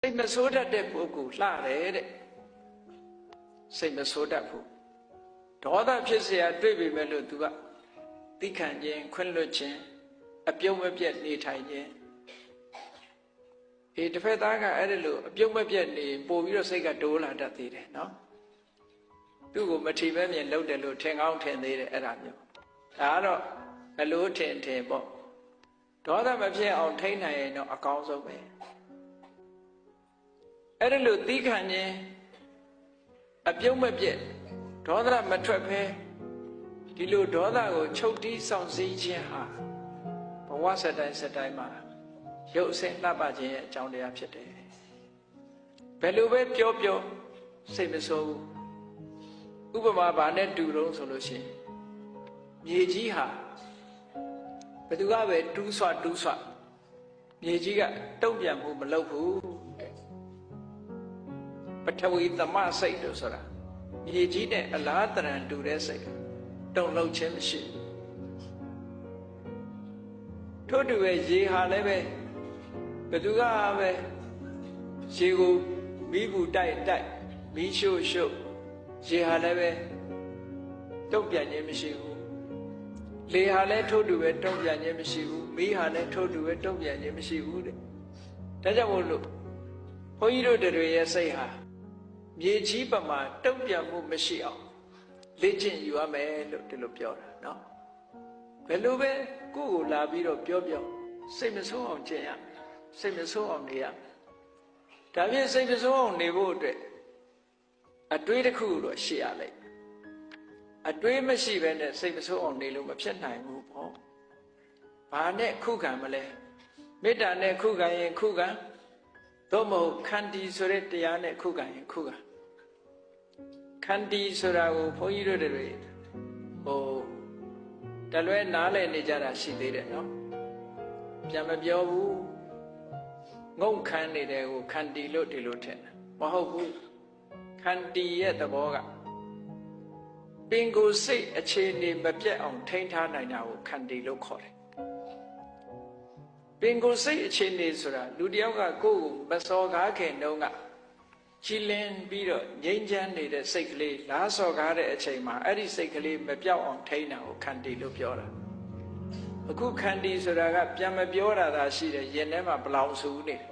စိတ်မဆိုးတတ်တဲ့ပုဂ္ဂိုလ်လှတယ်တဲ့စိတ်မဆိုးတတ်ဘူးဒေါသဖြစ်เสียတွေ့ပြီမဲ့လို့ तू ကသိခံခြင်းခွင့်လွတ်ခြင်းအပြုံးမပြတ်နေထိုင်ခြင်းဒီတစ်ဖက်သားကအဲ့ဒါလို့အပြုံးမပြတ်နေပို့ပြီးတော့စိတ်ကတိုးလာတတ်သေးတယ်နော်သူ့ကိုမထီမဲ့မြင်လုပ်တယ်လို့ထင်ကောင်းထင်သေးတယ်အဲ့ဒါမျိုးဒါကတော့အလိုထင်ပေါ့ဒေါသမဖြစ်အောင်ထိန်းနိုင်ရင်တော့အကောင်းဆုံးပဲအဲ့ဒါလို့သိခံခြင်းအပြုံးမပြတ်ဒေါသမထွက်ဖဲဒီလိုဒေါသကိုချုပ်တီးဆောင်စည်းခြင်းဟာဘဝစတိုင်းမှာရုပ်အစင်းလှပခြင်းရဲ့အကြောင်းတရားဖြစ်တယ်ဘယ်လိုပဲပြောစိတ်မဆိုးဘူးဥပမာဘာနဲ့တူတုံးဆိုလို့ရှိရင်မြေကြီးဟာဘယ်သူကပဲတူးဆွမြေကြီးကတုံ့ပြန်မှုမလုပ်ဘူးပထဝီသမစိတ်လို့ဆိုတာမြေကြီးနဲ့အလားတရံတူတဲ့စိတ်တုံ့လုပ်ခြင်းမရှိဘူးထို့တူပဲရေဟာလည်းပဲဘယ်သူကပဲရေကိုမီးဘူးတိုက်မီးရှို့ရေဟာလည်းပဲတုံ့ပြန်ခြင်းမရှိဘူးလေဟာလည်းထို့တူပဲတုံ့ပြန်ခြင်းမရှိဘူးမီးဟာလည်းထို့တူပဲတုံ့ပြန်ခြင်းမရှိဘူးတဲ့ဒါကြောင့်မို့လို့ဘုန်းကြီးတို့တွေရဲ့စိတ်ဟာမြေကြီးပမာတုံ့ပြန်မှုမရှိအောင်လေ့ကျင့်ယူရမယ်လို့ဒီလိုပြောတာနော်ဘယ်လိုပဲကိုယ့်ကိုလာပြီးတော့ပြောစိတ်မဆိုးအောင်ကျင့်ရစိတ်မဆိုးအောင်နေရဒါဖြင့်စိတ်မဆိုးအောင်နေဖို့အတွက်အတွေးတစ်ခုတော့ရှိရလိမ့်အတွေးမရှိဘဲနဲ့စိတ်မဆိုးအောင်နေလို့မဖြစ်နိုင်ဘူးပေါ့ဘာနဲ့ခုခံမလဲမေတ္တာနဲ့ခုခံရင်ခုခံသို့မဟုတ်ခန္တီဆိုတဲ့တရားနဲ့ခုခံရင်ခုခံခန္တီဆိုတာကိုဘုန်းကြီးတို့တွေတလွဲနားလည်နေကြတာရှိသေးတယ်နော်ပြန်မပြောဘူးငုံခမ်းနေတဲ့ကိုခန္တီလို့ဒီလိုထင်တယ်မဟုတ်ဘူးခန္တီရဲ့သဘောကပင်ကိုယ်စိတ်အခြေအနေမပြတ်အောင်ထိန်းထားနိုင်တာကိုခန္တီလို့ခေါ်တယ်ပင်ကိုယ်စိတ်အခြေအနေဆိုတာလူတယောက်ကကိုယ့်ကိုမစော်ကားခင်တုန်းကချီလင်းပြီးတော့ငြိမ်းချမ်းနေတဲ့စိတ်ကလေးလားစော်ကားတဲ့အချိန်မှာအဲ့ဒီစိတ်ကလေးမပြောက်အောင်ထိန်းတာကိုခန္တီလို့ပြောတာအခုခန္တီဆိုတာကပြန်မပြောတာသာရှိတယ်ရင်ထဲမှာဘလောင်ဆူနေတယ်